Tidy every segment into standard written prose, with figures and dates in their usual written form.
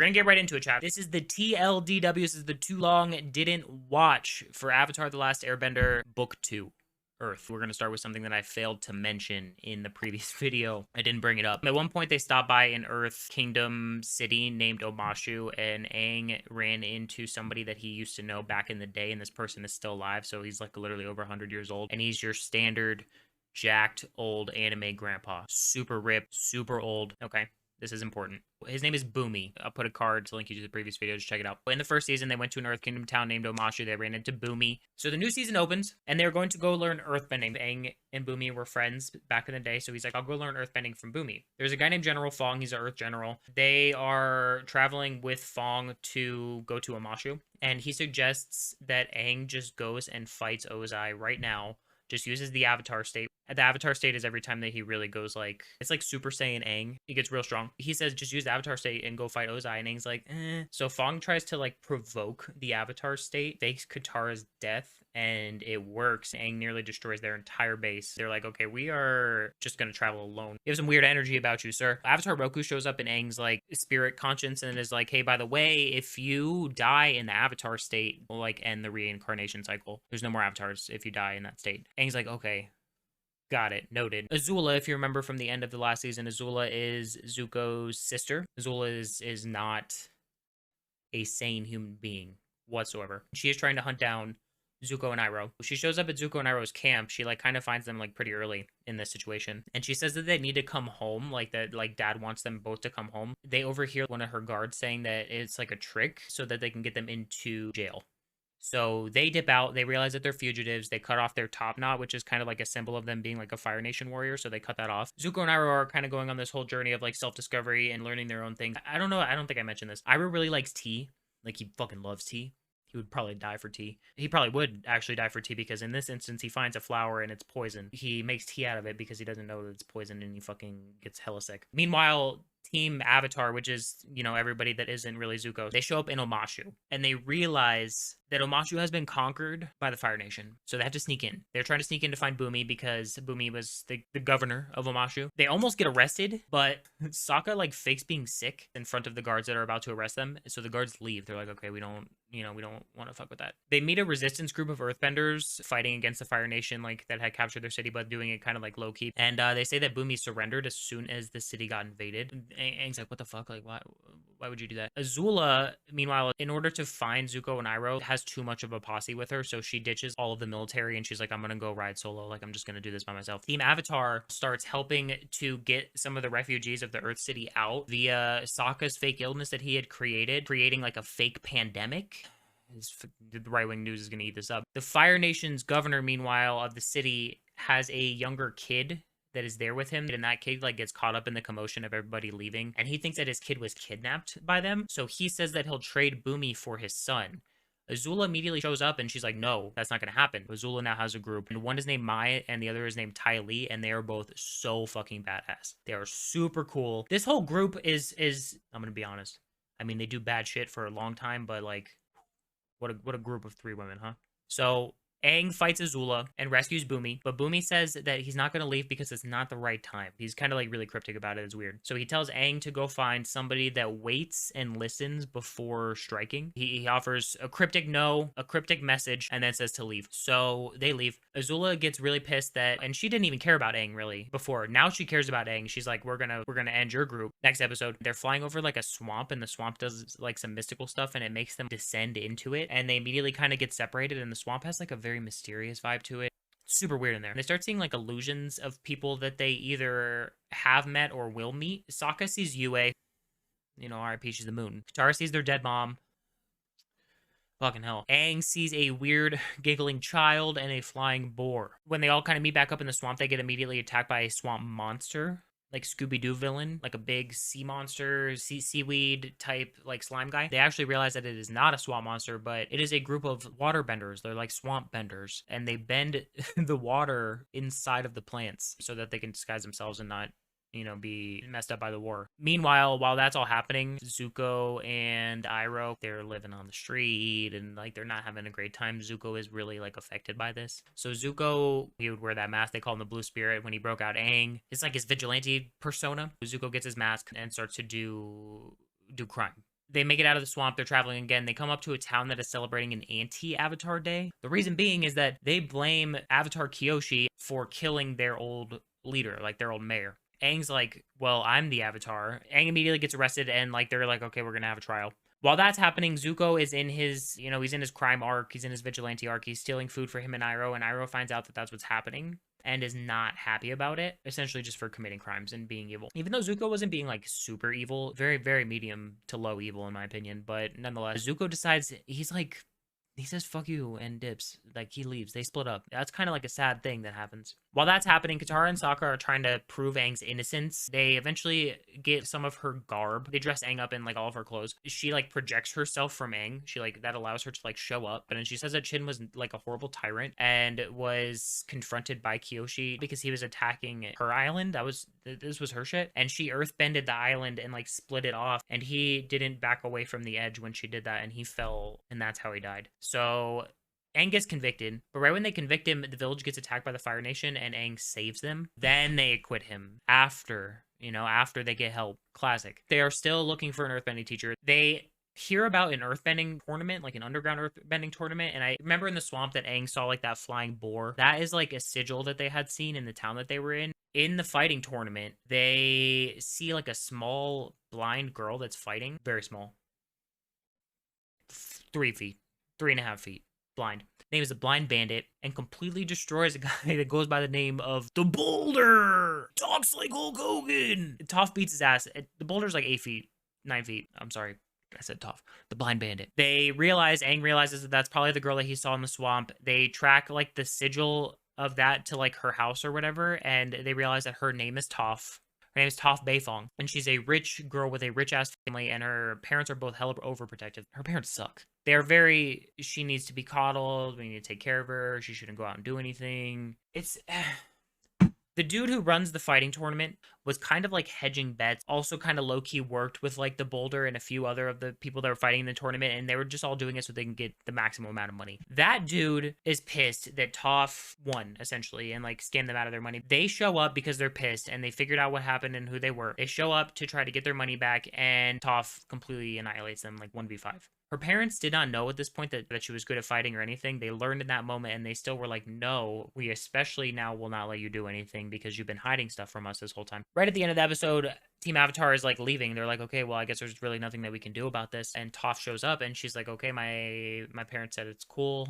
gonna get right into it, chat. This is the TLDW. This is the too long didn't watch for Avatar: The Last Airbender Book 2. Earth. We're going to start with something that I failed to mention in the previous video. I didn't bring it up. At one point, they stopped by an Earth Kingdom city named Omashu, and Aang ran into somebody that he used to know back in the day, and this person is still alive, so he's like literally over 100 years old, and he's your standard jacked old anime grandpa. Super ripped, super old. Okay. This is important. His name is Boomy. I'll put a card to link you to the previous video. Just check it out. In the first season, they went to an Earth Kingdom town named Omashu. They ran into Boomy. So the new season opens, and they're going to go learn earthbending. Aang and Boomy were friends back in the day, so he's like, I'll go learn earthbending from Boomy. There's a guy named General Fong. He's an Earth General. They are traveling with Fong to go to Omashu, and he suggests that Aang just goes and fights Ozai right now. Just uses the Avatar state. The Avatar state is every time that he really goes like, it's like Super Saiyan Aang. He gets real strong. He says, just use the Avatar state and go fight Ozai. And Aang's like, eh. So Fong tries to like provoke the Avatar state, fakes Katara's death, and it works. Aang nearly destroys their entire base. They're like, okay, we are just going to travel alone. You have some weird energy about you, sir. Avatar Roku shows up in Aang's like spirit conscience and is like, hey, by the way, if you die in the Avatar state, we'll like end the reincarnation cycle. There's no more avatars if you die in that state. Aang's like, okay. Got it. Noted. Azula, if you remember from the end of the last season, Azula is Zuko's sister. Azula is not a sane human being whatsoever. She is trying to hunt down Zuko and Iroh. She shows up at Zuko and Iroh's camp. She like kind of finds them like pretty early in this situation. And she says that they need to come home, like that like dad wants them both to come home. They overhear one of her guards saying that it's like a trick so that they can get them into jail. So they dip out, they realize that they're fugitives, they cut off their top knot, which is kind of like a symbol of them being like a Fire Nation warrior, so they cut that off. Zuko and Iroh are kind of going on this whole journey of like self-discovery and learning their own thing. I don't know, I don't think I mentioned this. Iroh really likes tea, like he fucking loves tea. He would probably die for tea. He probably would actually die for tea because in this instance, he finds a flower and it's poison. He makes tea out of it because he doesn't know that it's poison and he fucking gets hella sick. Meanwhile, Team Avatar, which is, you know, everybody that isn't really Zuko, they show up in Omashu and they realize that Omashu has been conquered by the Fire Nation. So they have to sneak in. They're trying to sneak in to find Boomy because Boomy was the governor of Omashu. They almost get arrested, but Sokka like fakes being sick in front of the guards that are about to arrest them. So the guards leave. They're like, okay, we don't want to fuck with that. They meet a resistance group of earthbenders fighting against the Fire Nation, like that had captured their city, but doing it kind of like low key. And they say that Boomy surrendered as soon as the city got invaded. Aang's like, what the fuck? Like, why would you do that? Azula, meanwhile, in order to find Zuko and Iroh, has too much of a posse with her, so she ditches all of the military and she's like, I'm gonna go ride solo. Like, I'm just gonna do this by myself. Team Avatar starts helping to get some of the refugees of the Earth City out via Sokka's fake illness that he had created, creating like a fake pandemic. The right-wing news is going to eat this up. The Fire Nation's governor, meanwhile, of the city has a younger kid that is there with him, and that kid like gets caught up in the commotion of everybody leaving, and he thinks that his kid was kidnapped by them, so he says that he'll trade Boomy for his son. Azula immediately shows up and she's like, no, that's not going to happen. Azula now has a group, and one is named Mai and the other is named Ty Lee, and they are both so fucking badass. They are super cool. This whole group is I'm going to be honest. I mean, they do bad shit for a long time, but like, what a group of 3 women, huh? So Aang fights Azula and rescues Boomy, but Boomy says that he's not going to leave because it's not the right time. He's kind of like really cryptic about it. It's weird. So he tells Aang to go find somebody that waits and listens before striking. He offers a cryptic no, a cryptic message, and then says to leave. So they leave. Azula gets really pissed that, and she didn't even care about Aang really before. Now she cares about Aang. She's like, we're gonna end your group. Next episode, they're flying over like a swamp, and the swamp does like some mystical stuff, and it makes them descend into it, and they immediately kind of get separated, and the swamp has like a very mysterious vibe to it. Super weird in there. And they start seeing like illusions of people that they either have met or will meet. Sokka sees Yue, you know, RIP, she's the moon. Katara sees their dead mom. Fucking hell. Aang sees a weird giggling child and a flying boar. When they all kind of meet back up in the swamp, they get immediately attacked by a swamp monster, like Scooby-Doo villain, like a big sea monster, seaweed type like slime guy. They actually realize that it is not a swamp monster, but it is a group of water benders. They're like swamp benders, and they bend the water inside of the plants so that they can disguise themselves and not, you know, be messed up by the war. Meanwhile, while that's all happening, Zuko and Iroh, they're living on the street and like they're not having a great time. Zuko is really like affected by this. So Zuko, he would wear that mask. They call him the Blue Spirit when he broke out Aang. It's like his vigilante persona. Zuko gets his mask and starts to do crime. They make it out of the swamp. They're traveling again. They come up to a town that is celebrating an anti-Avatar day. The reason being is that they blame Avatar Kyoshi for killing their old leader, like their old mayor. Aang's like, well, I'm the Avatar. Aang immediately gets arrested, and like they're like, okay, we're gonna have a trial. While that's happening, Zuko is in his, he's in his crime arc. He's in his vigilante arc. He's stealing food for him and Iroh finds out that that's what's happening and is not happy about it, essentially just for committing crimes and being evil. Even though Zuko wasn't being like super evil, very, very medium to low evil in my opinion, but nonetheless, Zuko decides, he says fuck you and dips. Like, he leaves. They split up. That's kind of like a sad thing that happens. While that's happening, Katara and Sokka are trying to prove Aang's innocence. They eventually get some of her garb. They dress Aang up in like all of her clothes. She like projects herself from Aang. She like, that allows her to like show up. But then she says that Shin was like a horrible tyrant and was confronted by Kyoshi because he was attacking her island. This was her shit. And she earthbended the island and like split it off. And he didn't back away from the edge when she did that. And he fell, and that's how he died. So Aang gets convicted, but right when they convict him, the village gets attacked by the Fire Nation and Aang saves them. Then they acquit him after they get help. Classic. They are still looking for an earthbending teacher. They hear about an earthbending tournament, like an underground earthbending tournament, and I remember in the swamp that Aang saw like that flying boar. That is like a sigil that they had seen in the town that they were in. In the fighting tournament, they see like a small blind girl that's fighting. Very small. 3 feet. 3.5 feet. Blind. Name is a blind bandit and completely destroys a guy that goes by the name of the Boulder. Talks like Hulk Hogan. Toph beats his ass. The Boulder's like 8 feet, 9 feet. I'm sorry. I said Toph. The blind bandit. Aang realizes that that's probably the girl that he saw in the swamp. They track like the sigil of that to like her house or whatever, and they realize that her name is Toph. Her name is Toph Beifong, and she's a rich girl with a rich-ass family, and her parents are both hella overprotective. Her parents suck. She needs to be coddled, we need to take care of her, she shouldn't go out and do anything. The dude who runs the fighting tournament was kind of like hedging bets, also kind of low-key worked with like the Boulder and a few other of the people that were fighting in the tournament, and they were just all doing it so they can get the maximum amount of money. That dude is pissed that Toph won, essentially, and like scammed them out of their money. They show up because they're pissed, and they figured out what happened and who they were. They show up to try to get their money back, and Toph completely annihilates them, like 1v5. Her parents did not know at this point that she was good at fighting or anything. They learned in that moment, and they still were like, no, we especially now will not let you do anything because you've been hiding stuff from us this whole time. Right at the end of the episode, Team Avatar is like leaving. They're like, okay, well, I guess there's really nothing that we can do about this. And Toph shows up, and she's like, okay, my parents said it's cool.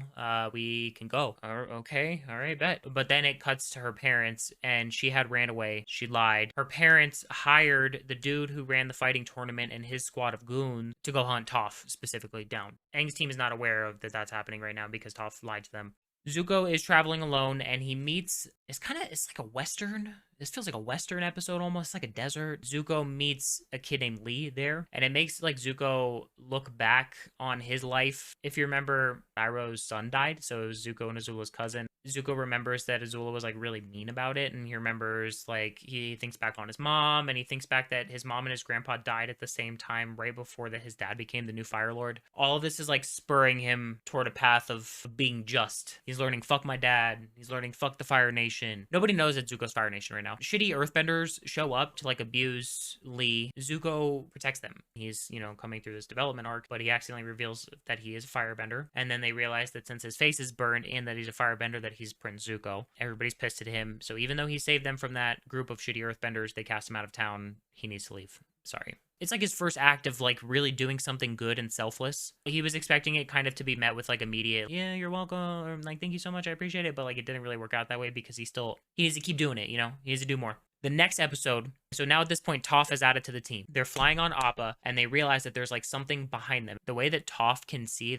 We can go. Okay, all right, bet. But then it cuts to her parents, and she had ran away. She lied. Her parents hired the dude who ran the fighting tournament and his squad of goons to go hunt Toph specifically down. Aang's team is not aware of that's happening right now because Toph lied to them. Zuko is traveling alone, and he meets, it's like a Western. This feels like a Western episode almost, like a desert. Zuko meets a kid named Lee there, and it makes like Zuko look back on his life. If you remember, Iroh's son died, so it was Zuko and Azula's cousin. Zuko remembers that Azula was like really mean about it, and he remembers like he thinks back on his mom, and he thinks back that his mom and his grandpa died at the same time right before that his dad became the new Fire Lord. All of this is like spurring him toward a path of being just. He's learning fuck my dad. He's learning fuck the Fire Nation. Nobody knows that Zuko's Fire Nation right now. Shitty earthbenders show up to like abuse Lee. Zuko protects them. He's, coming through this development arc, but he accidentally reveals that he is a firebender. And then they realize that since his face is burned and that he's a firebender, that he's Prince Zuko. Everybody's pissed at him. So even though he saved them from that group of shitty earthbenders, they cast him out of town. He needs to leave. Sorry. It's like his first act of like really doing something good and selfless. He was expecting it kind of to be met with like immediate, yeah, you're welcome, or like, thank you so much, I appreciate it, but like it didn't really work out that way because he needs to keep doing it, he needs to do more. The next episode, so now at this point, Toph is added to the team. They're flying on Appa, and they realize that there's like something behind them. The way that Toph can see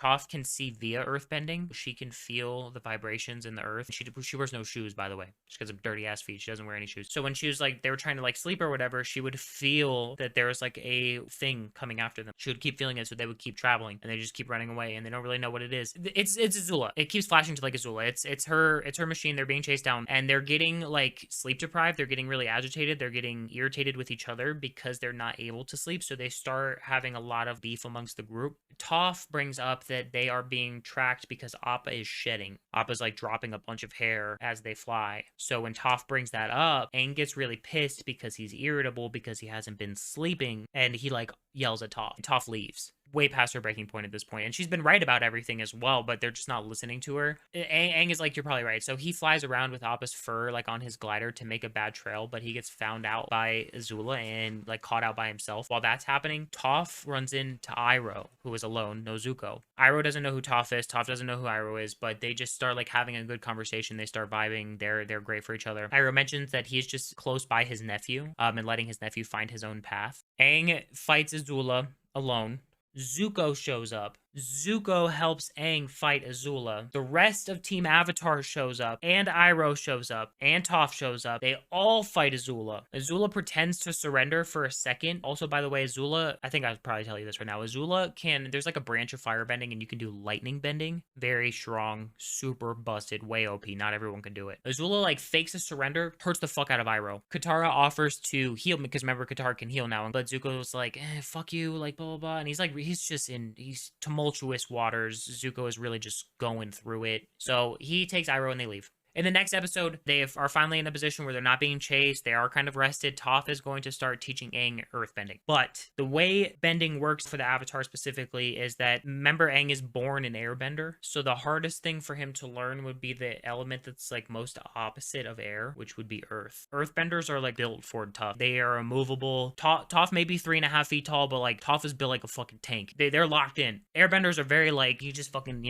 via earthbending. She can feel the vibrations in the earth. She wears no shoes, by the way. She has dirty ass feet. She doesn't wear any shoes. So when she was like, they were trying to like sleep or whatever, she would feel that there was like a thing coming after them. She would keep feeling it, so they would keep traveling, and they just keep running away, and they don't really know what it is. It's Azula. It keeps flashing to like Azula. It's her machine. They're being chased down, and they're getting like sleep deprived. They're getting really agitated. They're getting irritated with each other because they're not able to sleep. So they start having a lot of beef amongst the group. Toph brings up that they are being tracked because Appa is shedding. Appa's like dropping a bunch of hair as they fly. So when Toph brings that up, Aang gets really pissed because he's irritable because he hasn't been sleeping, and he like yells at Toph. Toph leaves. Way past her breaking point at this point. And she's been right about everything as well, but they're just not listening to her. Aang is like, you're probably right. So he flies around with Appa's fur like on his glider to make a bad trail, but he gets found out by Azula and like caught out by himself. While that's happening, Toph runs into Iroh, who is alone, no Zuko. Iroh doesn't know who Toph is. Toph doesn't know who Iroh is, but they just start like having a good conversation. They start vibing. They're great for each other. Iroh mentions that he's just close by his nephew, and letting his nephew find his own path. Aang fights Azula alone. Zuko shows up. Zuko helps Aang fight Azula. The rest of Team Avatar shows up, and Iroh shows up, and Toph shows up. They all fight Azula. Azula pretends to surrender for a second. Also, by the way, Azula, I think I'll probably tell you this right now. Azula there's like a branch of firebending, and you can do lightning bending. Very strong, super busted, way OP. Not everyone can do it. Azula like fakes a surrender, hurts the fuck out of Iroh. Katara offers to heal, because remember, Katara can heal now. But Zuko's like, fuck you, like blah, blah, blah. And he's tumultuous waters. Zuko is really just going through it. So he takes Iroh and they leave. In the next episode, they are finally in a position where they're not being chased. They are kind of rested. Toph is going to start teaching Aang earthbending. But the way bending works for the Avatar specifically is that, remember, Aang is born an airbender. So the hardest thing for him to learn would be the element that's like most opposite of air, which would be earth. Earthbenders are like built for tough. They are immovable. Toph may be 3.5 feet tall, but like Toph is built like a fucking tank. They're locked in. Airbenders are very like, you just fucking,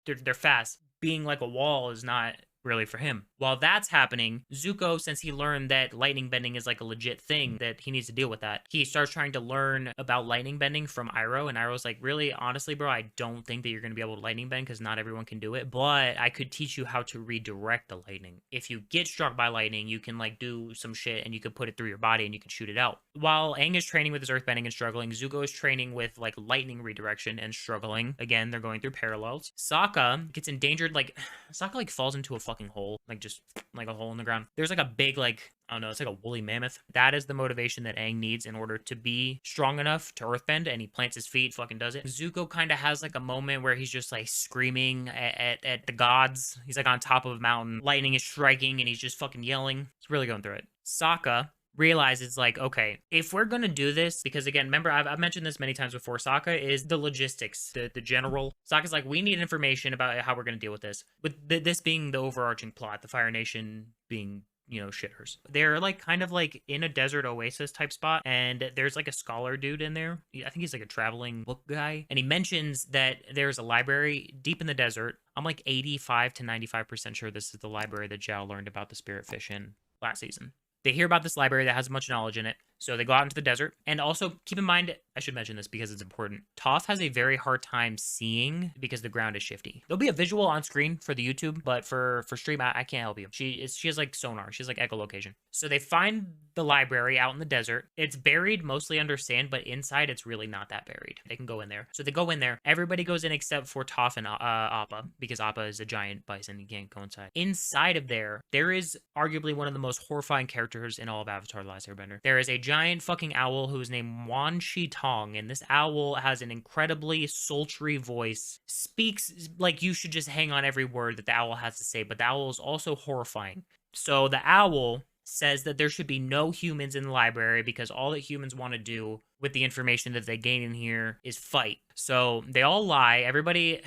they're fast. Being like a wall is not really for him. While that's happening, Zuko, since he learned that lightning bending is like a legit thing, that he needs to deal with that, he starts trying to learn about lightning bending from Iroh, and Iroh's like, really, honestly, bro, I don't think that you're going to be able to lightning bend because not everyone can do it, but I could teach you how to redirect the lightning. If you get struck by lightning, you can like do some shit and you can put it through your body and you can shoot it out. While Aang is training with his earthbending and struggling, Zuko is training with like lightning redirection and struggling. Again, they're going through parallels. Sokka gets endangered, like Sokka like falls into a fucking hole, like just like a hole in the ground. There's like a big like, I don't know, it's like a woolly mammoth. That is the motivation that Aang needs in order to be strong enough to earthbend, and he plants his feet, fucking does it. Zuko kind of has like a moment where he's just like screaming at the gods. He's like on top of a mountain, lightning is striking, and he's just fucking yelling. He's really going through it. Sokka realizes like, okay, if we're gonna do this, because again, remember, I've mentioned this many times before, Sokka is the logistics, the general. Sokka's like, we need information about how we're gonna deal with this, with this being the overarching plot, the Fire Nation being, shitters. They're like kind of like in a desert oasis type spot, and there's like a scholar dude in there. I think he's like a traveling book guy, and he mentions that there's a library deep in the desert. I'm like 85 to 95% sure this is the library that Zhao learned about the spirit fish in last season. They hear about this library that has a bunch of knowledge in it, so they go out into the desert. And also, keep in mind, I should mention this because it's important, Toph has a very hard time seeing because the ground is shifty. There'll be a visual on screen for the YouTube, but for stream, I can't help you. She has like sonar. She has like echolocation. So they find the library out in the desert. It's buried mostly under sand, but inside it's really not that buried. They can go in there. So they go in there. Everybody goes in except for Toph and Appa, because Appa is a giant bison. He can't go inside. Inside of there is arguably one of the most horrifying characters in all of Avatar: The Last Airbender. There is a giant fucking owl who is named Wan Shi Tong, and this owl has an incredibly sultry voice, speaks like you should just hang on every word that the owl has to say, but the owl is also horrifying. So the owl says that there should be no humans in the library because all that humans want to do with the information that they gain in here is fight. So they all lie. Everybody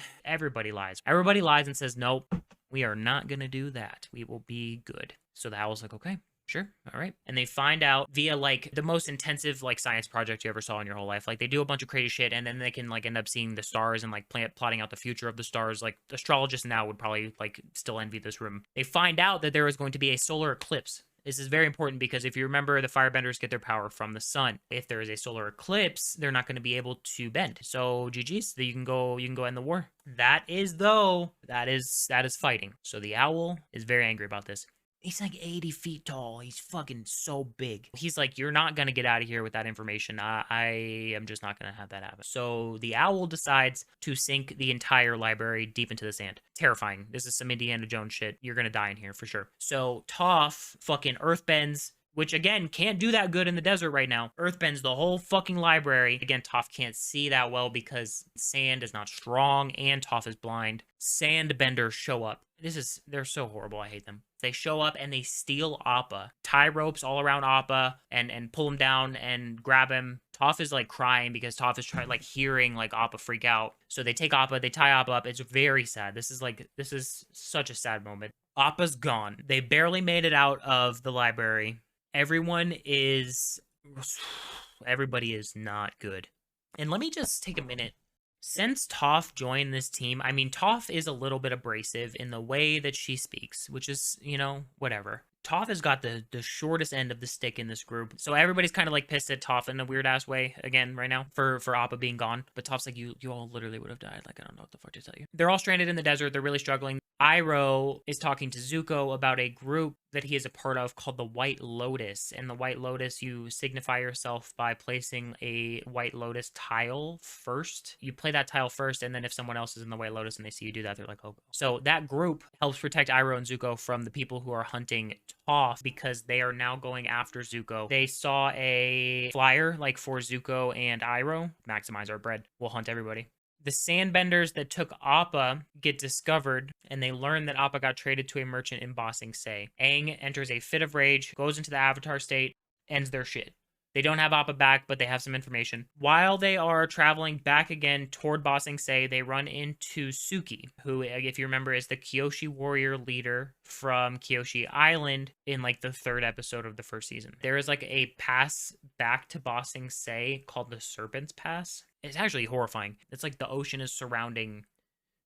lies. Everybody lies and says, nope, we are not going to do that. We will be good. So the owl's like, okay, sure, all right. And they find out via like the most intensive like science project you ever saw in your whole life. Like they do a bunch of crazy shit, and then they can like end up seeing the stars and like plotting out the future of the stars. Like astrologists now would probably like still envy this room. They find out that there is going to be a solar eclipse. This is very important because if you remember, the firebenders get their power from the sun. If there is a solar eclipse, they're not going to be able to bend. So GG's, you can go end the war. That is fighting. So the owl is very angry about this. He's like 80 feet tall. He's fucking so big. He's like, you're not going to get out of here with that information. I am just not going to have that happen. So the owl decides to sink the entire library deep into the sand. Terrifying. This is some Indiana Jones shit. You're going to die in here for sure. So Toph fucking earthbends which again can't do that good in the desert right now. Earthbends the whole fucking library. Again, Toph can't see that well because sand is not strong and Toph is blind. Sandbenders show up. They're so horrible. I hate them. They show up and they steal Appa, tie ropes all around Appa and pull him down and grab him. Toph is like crying because Toph is trying, like, hearing like Appa freak out. So they take Appa, they tie Appa up. It's very sad. This is such a sad moment. Appa's gone. They barely made it out of the library. Everybody is not good. And let me just take a minute. Since Toph joined this team, I mean, Toph is a little bit abrasive in the way that she speaks, which is, you know, whatever. Toph has got the shortest end of the stick in this group. So everybody's kind of like pissed at Toph in a weird ass way again right now for Appa being gone. But Toph's like, you all literally would have died. Like, I don't know what the fuck to tell you. They're all stranded in the desert. They're really struggling. Iroh is talking to Zuko about a group that he is a part of called the White Lotus. And the White Lotus, you signify yourself by placing a White Lotus tile first. You play that tile first, and then if someone else is in the White Lotus and they see you do that, they're like, oh. So that group helps protect Iroh and Zuko from the people who are hunting Toph because they are now going after Zuko. They saw a flyer like for Zuko and Iroh. Maximize our bread. We'll hunt everybody. The sandbenders that took Appa get discovered, and they learn that Appa got traded to a merchant in Ba Sing Se. Aang enters a fit of rage, goes into the Avatar state, ends their shit. They don't have Appa back, but they have some information. While they are traveling back again toward Ba Sing Se, they run into Suki, who, if you remember, is the Kyoshi warrior leader from Kyoshi Island in like the 3rd episode of the 1st season. There is like a pass back to Ba Sing Se called the Serpent's Pass. It's actually horrifying. It's like the ocean is surrounding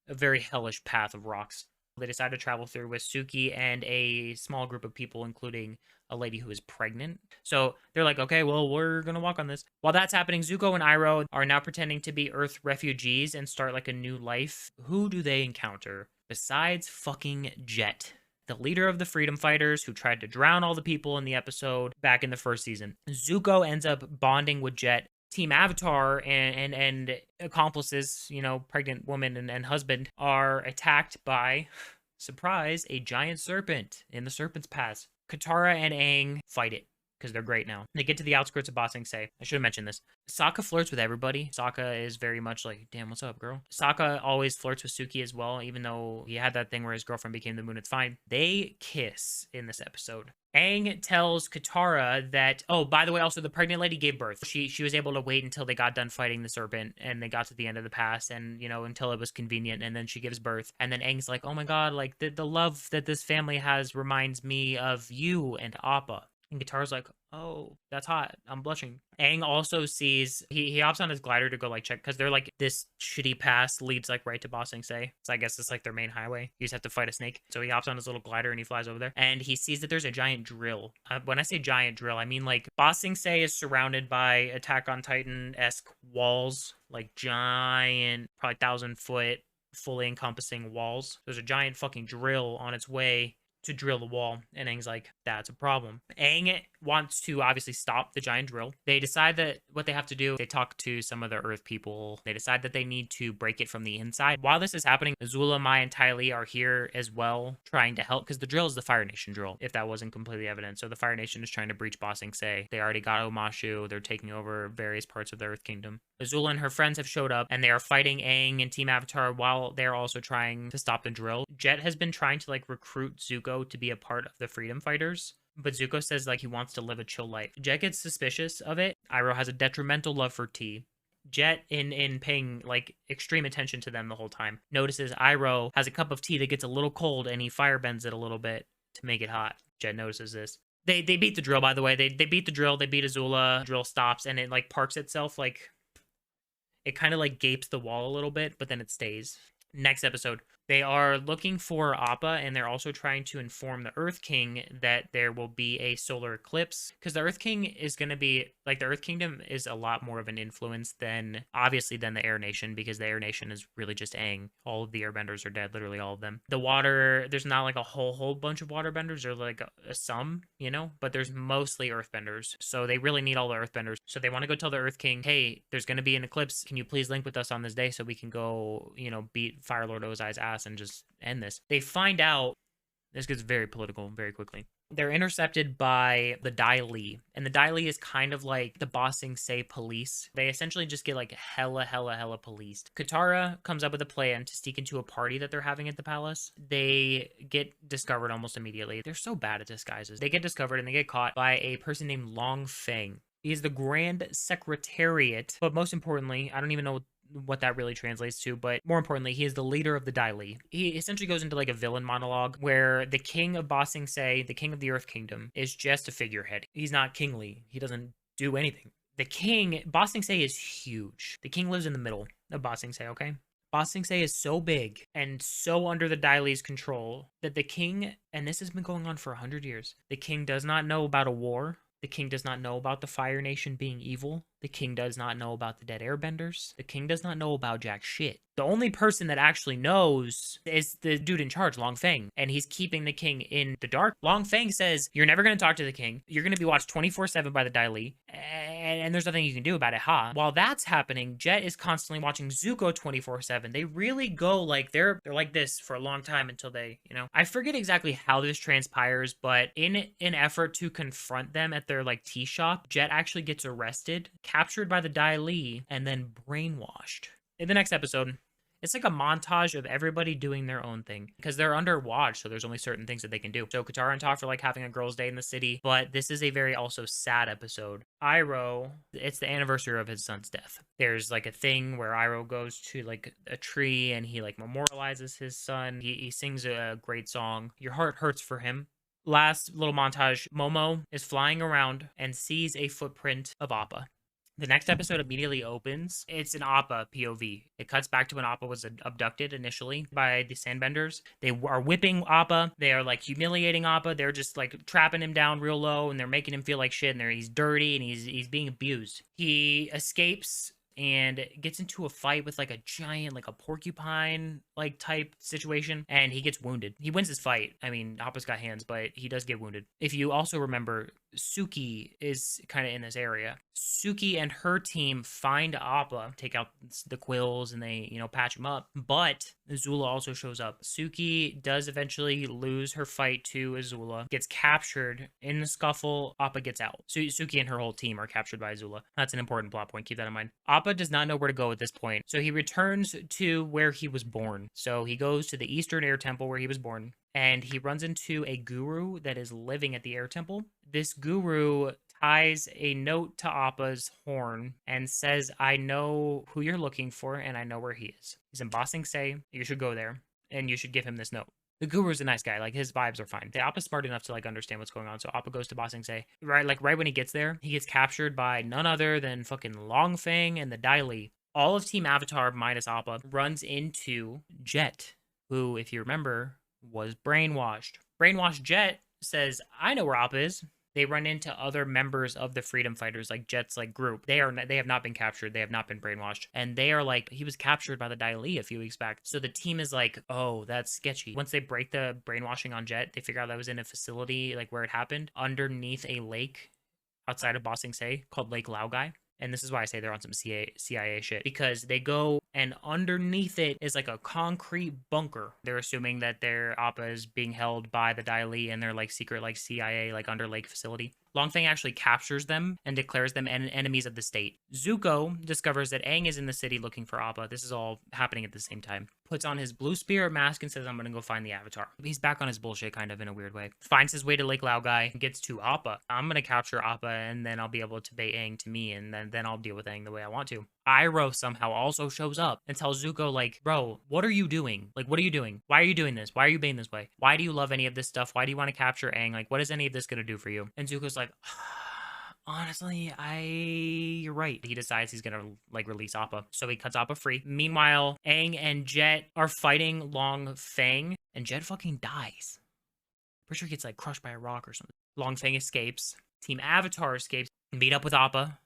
a very hellish path of rocks. They decide to travel through with Suki and a small group of people, including a lady who is pregnant. So they're like, okay, well, we're gonna walk on this. While that's happening, Zuko and Iroh are now pretending to be Earth refugees and start like a new life. Who do they encounter besides fucking Jet, the leader of the freedom fighters who tried to drown all the people in the episode back in the 1st season? Zuko ends up bonding with Jet. Team Avatar and accomplices, you know, pregnant woman and husband, are attacked by, surprise, a giant serpent in the Serpent's Pass. Katara and Aang fight it because they're great now. They get to the outskirts of Ba Sing Se. I should have mentioned this. Sokka flirts with everybody. Sokka is very much like, damn, what's up, girl? Sokka always flirts with Suki as well, even though he had that thing where his girlfriend became the moon. It's fine. They kiss in this episode. Aang tells Katara that, oh, by the way, also the pregnant lady gave birth. She was able to wait until they got done fighting the serpent and they got to the end of the pass and, you know, until it was convenient, and then she gives birth. And then Aang's like, oh my god, like the love that this family has reminds me of you and Appa. And Katara's like, oh, that's hot. I'm blushing. Aang also sees, he hops on his glider to go like check, because they're like, this shitty pass leads like right to Ba Sing Se. So I guess it's like their main highway. You just have to fight a snake. So he hops on his little glider and he flies over there. And he sees that there's a giant drill. When I say giant drill, I mean like Ba Sing Se is surrounded by Attack on Titan-esque walls, like giant, probably 1,000-foot, fully encompassing walls. There's a giant fucking drill on its way to drill the wall, and Aang's like, that's a problem. Aang wants to obviously stop the giant drill. They decide that what they have to do, they talk to some of the Earth people. They decide that they need to break it from the inside. While this is happening, Azula, Mai, and Ty Lee are here as well, trying to help, because the drill is the Fire Nation drill, if that wasn't completely evident. So the Fire Nation is trying to breach Ba Sing Se. They already got Omashu. They're taking over various parts of the Earth Kingdom. Azula and her friends have showed up, and they are fighting Aang and Team Avatar while they're also trying to stop the drill. Jet has been trying to like recruit Zuko to be a part of the freedom fighters, but Zuko says like he wants to live a chill life. Jet gets suspicious of it. Iroh has a detrimental love for tea. Jet, in paying like extreme attention to them the whole time, notices Iroh has a cup of tea that gets a little cold and he firebends it a little bit to make it hot. Jet notices this. They beat the drill, by the way. They beat the drill. They beat Azula. Drill stops and it like parks itself, like it kind of like gapes the wall a little bit, but then it stays. Next episode, they are looking for Appa, and they're also trying to inform the Earth King that there will be a solar eclipse, because the Earth King is going to be, like, the Earth Kingdom is a lot more of an influence than, obviously, than the Air Nation, because the Air Nation is really just Aang. All of the Airbenders are dead, literally all of them. The water, there's not, like, a whole bunch of waterbenders, there's, like, some, you know, but there's mostly Earthbenders, so they really need all the Earthbenders. So they want to go tell the Earth King, hey, there's going to be an eclipse, can you please link with us on this day so we can go, you know, beat Fire Lord Ozai's ass and just end this. They find out, this gets very political very quickly. They're intercepted by the Dai Li, and the Dai Li is kind of like the Ba Sing Se police. They essentially just get like hella policed. Katara comes up with a plan to sneak into a party that they're having at the palace. They get discovered almost immediately. They're so bad at disguises. They get discovered and they get caught by a person named Long Feng. He is the Grand Secretariat, but most importantly, I don't even know what that really translates to, but more importantly, he is the leader of the Dai Li. He essentially goes into like a villain monologue where the king of Ba Sing Se, the king of the Earth Kingdom, is just a figurehead. He's not kingly. He doesn't do anything. The king, Ba Sing Se, is huge. The king lives in the middle of Ba Sing Se, okay? Ba Sing Se is so big and so under the Dai Li's control that the king, and this has been going on for 100 years, the king does not know about a war. The king does not know about the Fire Nation being evil. The king does not know about the dead airbenders. The king does not know about jack shit. The only person that actually knows is the dude in charge, Long Feng, and he's keeping the king in the dark. Long Feng says, you're never going to talk to the king. You're going to be watched 24/7 by the Dai Li, and there's nothing you can do about it, huh? While that's happening, Jet is constantly watching Zuko 24/7. They really go like, they're like this for a long time until they, I forget exactly how this transpires, but in an effort to confront them at their like tea shop, Jet actually gets arrested, captured by the Dai Li, and then brainwashed. In the next episode, it's like a montage of everybody doing their own thing because they're under watch, so there's only certain things that they can do. So Katara and Toph are like having a girls' day in the city, but this is a very also sad episode. Iroh, it's the anniversary of his son's death. There's like a thing where Iroh goes to like a tree and he like memorializes his son. He sings a great song. Your heart hurts for him. Last little montage, Momo is flying around and sees a footprint of Appa. The next episode immediately opens. It's an Appa POV. It cuts back to when Appa was abducted initially by the Sandbenders. They are whipping Appa. They are like humiliating Appa. They're just like trapping him down real low and they're making him feel like shit. And he's dirty and he's being abused. He escapes and gets into a fight with like a giant, like a porcupine like type situation, and he gets wounded. He wins his fight. I mean, Appa's got hands, but he does get wounded. If you also remember, Suki is kind of in this area. Suki and her team find Appa, take out the quills, and they, patch him up. But Azula also shows up. Suki does eventually lose her fight to Azula, gets captured in the scuffle. Appa gets out. So Suki and her whole team are captured by Azula. That's an important plot point. Keep that in mind. Appa does not know where to go at this point, so he returns to where he was born. So he goes to the Eastern Air Temple where he was born, and he runs into a guru that is living at the Air Temple. This guru ties a note to Appa's horn and says, I know who you're looking for, and I know where he is. He's in Ba Sing Se. You should go there, and you should give him this note. The guru's a nice guy. Like, his vibes are fine. The Appa's smart enough to, like, understand what's going on, so Appa goes to Ba Sing Se. Right when he gets there, he gets captured by none other than fucking Long Feng and the Dai Li. All of Team Avatar minus Appa runs into Jet, who, if you remember, was brainwashed. Brainwashed Jet says, I know where Appa is. They run into other members of the Freedom Fighters, like Jet's like group. They have not been captured. They have not been brainwashed. And they are like, he was captured by the Dai Li a few weeks back. So the team is like, oh, that's sketchy. Once they break the brainwashing on Jet, they figure out that was in a facility like where it happened, underneath a lake outside of Ba Sing Se called Lake Laogai. And this is why I say they're on some CIA shit, because they go and underneath it is like a concrete bunker. They're assuming that their Appa is being held by the Dai Li and their like secret like CIA like under lake facility. Long Feng actually captures them and declares them enemies of the state. Zuko discovers that Aang is in the city looking for Appa. This is all happening at the same time. Puts on his blue spirit mask and says, I'm gonna go find the Avatar. He's back on his bullshit kind of in a weird way. Finds his way to Lake Laogai, gets to Appa. I'm gonna capture Appa and then I'll be able to bait Aang to me and then I'll deal with Aang the way I want to. Iroh somehow also shows up and tells Zuko, like, bro, what are you doing? Like, what are you doing? Why are you doing this? Why are you being this way? Why do you love any of this stuff? Why do you want to capture Aang? Like, what is any of this going to do for you? And Zuko's like, honestly, you're right. He decides he's going to, like, release Appa. So he cuts Appa free. Meanwhile, Aang and Jet are fighting Long Feng, and Jet fucking dies. Pretty sure he gets, like, crushed by a rock or something. Long Feng escapes. Team Avatar escapes. Meet up with Appa.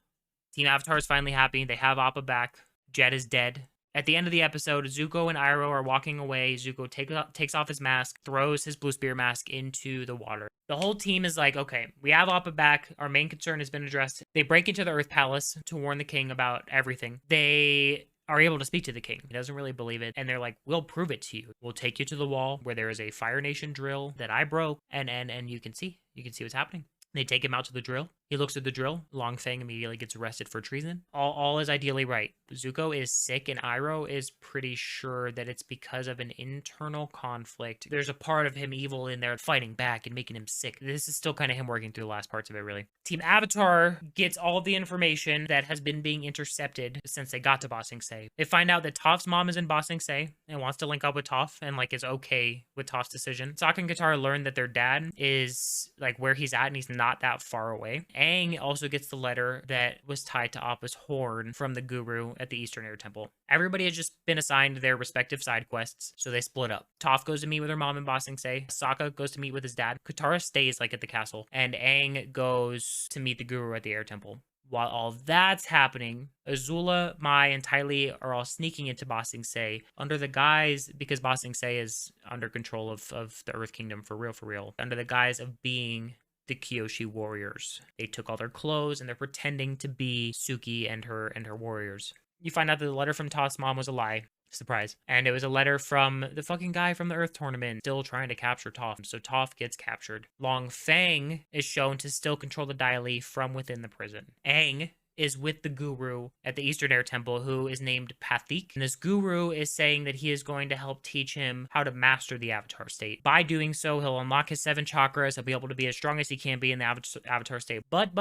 Team Avatar is finally happy. They have Appa back. Jet is dead. At the end of the episode, Zuko and Iroh are walking away. Zuko takes off his mask, throws his blue spear mask into the water. The whole team is like, okay, we have Appa back. Our main concern has been addressed. They break into the Earth Palace to warn the king about everything. They are able to speak to the king. He doesn't really believe it. And they're like, we'll prove it to you. We'll take you to the wall where there is a Fire Nation drill that I broke, and you can see. You can see what's happening. They take him out to the drill. He looks at the drill. Long Feng immediately gets arrested for treason. All is ideally right. Zuko is sick, and Iroh is pretty sure that it's because of an internal conflict. There's a part of him evil in there fighting back and making him sick. This is still kind of him working through the last parts of it, really. Team Avatar gets all of the information that has been being intercepted since they got to Ba Sing Se. They find out that Toph's mom is in Ba Sing Se and wants to link up with Toph and like is okay with Toph's decision. Sokka and Katara learn that their dad is like where he's at and he's not that far away. Aang also gets the letter that was tied to Appa's horn from the guru at the Eastern Air Temple. Everybody has just been assigned their respective side quests, so they split up. Toph goes to meet with her mom in Ba Sing Se. Sokka goes to meet with his dad. Katara stays like at the castle, and Aang goes to meet the guru at the Air Temple. While all that's happening, Azula, Mai, and Ty Lee are all sneaking into Ba Sing Se under the guise, because Ba Sing Se is under control of the Earth Kingdom for real, under the guise of being the Kyoshi warriors. They took all their clothes and they're pretending to be Suki and her warriors. You find out that the letter from Toph's mom was a lie. Surprise. And it was a letter from the fucking guy from the Earth Tournament still trying to capture Toph. So Toph gets captured. Long Feng is shown to still control the Dai Li from within the prison. Aang is with the guru at the Eastern Air Temple, who is named Pathik. And this guru is saying that he is going to help teach him how to master the Avatar state. By doing so, he'll unlock his 7 chakras. He'll be able to be as strong as he can be in the Avatar state. But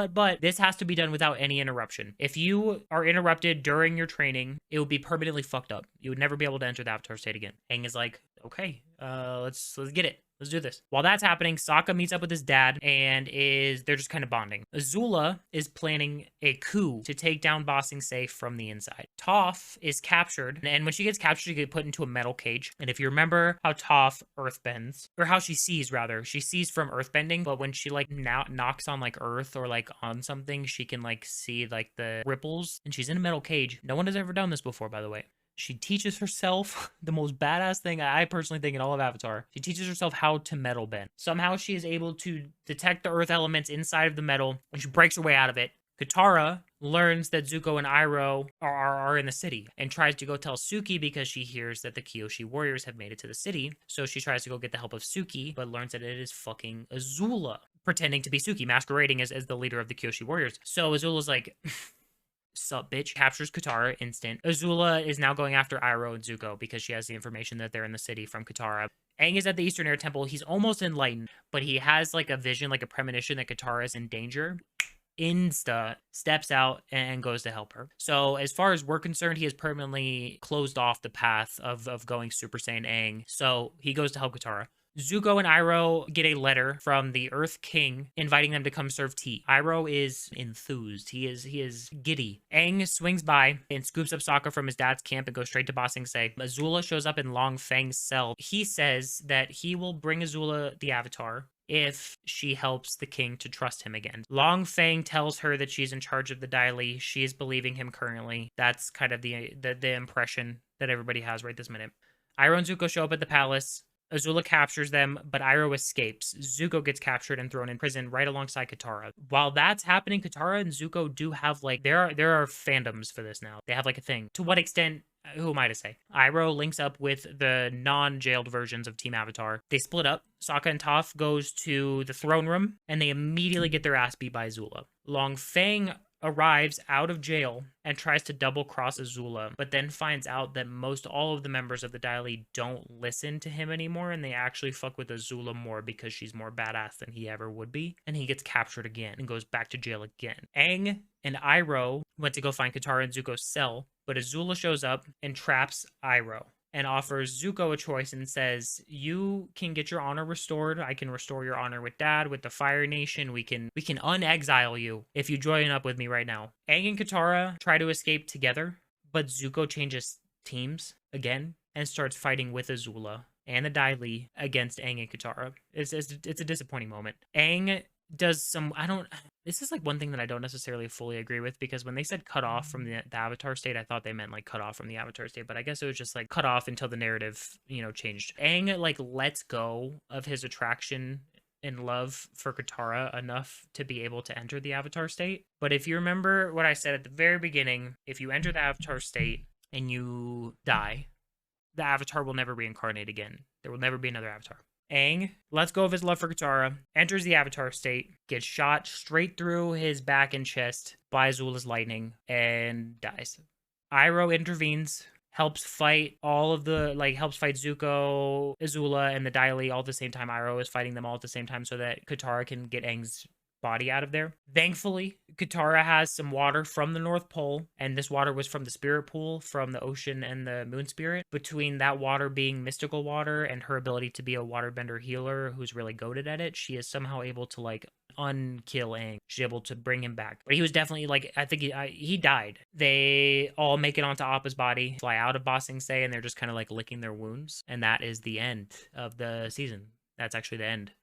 this has to be done without any interruption. If you are interrupted during your training, it will be permanently fucked up. You would never be able to enter the Avatar state again. Aang is like, okay, let's get it. Let's do this. While that's happening, Sokka meets up with his dad and they're just kind of bonding. Azula is planning a coup to take down Ba Sing Se from the inside. Toph is captured, and when she gets captured, she gets put into a metal cage. And if you remember how Toph earthbends, or how she sees from earthbending, but when she like now knocks on like earth or like on something, she can like see like the ripples, and she's in a metal cage. No one has ever done this before, by the way. She teaches herself the most badass thing I personally think in all of Avatar. She teaches herself how to metal bend. Somehow she is able to detect the earth elements inside of the metal, and she breaks her way out of it. Katara learns that Zuko and Iroh are in the city and tries to go tell Suki because she hears that the Kyoshi warriors have made it to the city. So she tries to go get the help of Suki, but learns that it is fucking Azula pretending to be Suki, masquerading as the leader of the Kyoshi warriors. So Azula's like... Sup, bitch. Captures Katara instant. Azula is now going after Iroh and Zuko because she has the information that they're in the city from Katara. Aang is at the Eastern Air Temple. He's almost enlightened, but he has like a vision, like a premonition that Katara is in danger. Insta steps out and goes to help her. So as far as we're concerned, he has permanently closed off the path of going Super Saiyan Aang. So he goes to help Katara. Zuko and Iroh get a letter from the Earth King inviting them to come serve tea. Iroh is enthused. He is giddy. Aang swings by and scoops up Sokka from his dad's camp and goes straight to Ba Sing Se. Azula shows up in Long Feng's cell. He says that he will bring Azula the Avatar if she helps the king to trust him again. Long Feng tells her that she's in charge of the Dai Li. She is believing him currently. That's kind of the impression that everybody has right this minute. Iroh and Zuko show up at the palace. Azula captures them, but Iroh escapes. Zuko gets captured and thrown in prison right alongside Katara. While that's happening, Katara and Zuko do have, like, there are fandoms for this now. They have, like, a thing. To what extent, who am I to say? Iroh links up with the non-jailed versions of Team Avatar. They split up. Sokka and Toph goes to the throne room, and they immediately get their ass beat by Azula. Long Feng arrives out of jail and tries to double-cross Azula, but then finds out that most all of the members of the Dai Li don't listen to him anymore, and they actually fuck with Azula more because she's more badass than he ever would be, and he gets captured again and goes back to jail again. Aang and Iroh went to go find Katara in Zuko's cell, but Azula shows up and traps Iroh and offers Zuko a choice and says, you can get your honor restored. I can restore your honor with Dad, with the Fire Nation. We can unexile you if you join up with me right now. Aang and Katara try to escape together, but Zuko changes teams again and starts fighting with Azula and the Dai Li against Aang and Katara. It's a disappointing moment. Aang does some, this is like one thing that I don't necessarily fully agree with, because when they said cut off from the Avatar state, I thought they meant like cut off from the Avatar state, but I guess it was just like cut off until the narrative, changed. Aang like lets go of his attraction and love for Katara enough to be able to enter the Avatar state. But if you remember what I said at the very beginning, if you enter the Avatar state, and you die, the Avatar will never reincarnate again. There will never be another Avatar. Aang lets go of his love for Katara, enters the Avatar state, gets shot straight through his back and chest by Azula's lightning, and dies. Iroh intervenes, helps fight helps fight Zuko, Azula, and the Dai Li all at the same time. Iroh is fighting them all at the same time so that Katara can get Aang's body out of there. Thankfully, Katara has some water from the North Pole, and this water was from the Spirit Pool, from the ocean and the Moon Spirit. Between that water being mystical water and her ability to be a waterbender healer who's really goated at it, she is somehow able to unkill Aang. She's able to bring him back. But he was definitely I think he died. They all make it onto Appa's body, fly out of Ba Sing Se, and they're just kind of licking their wounds. And that is the end of the season. That's actually the end.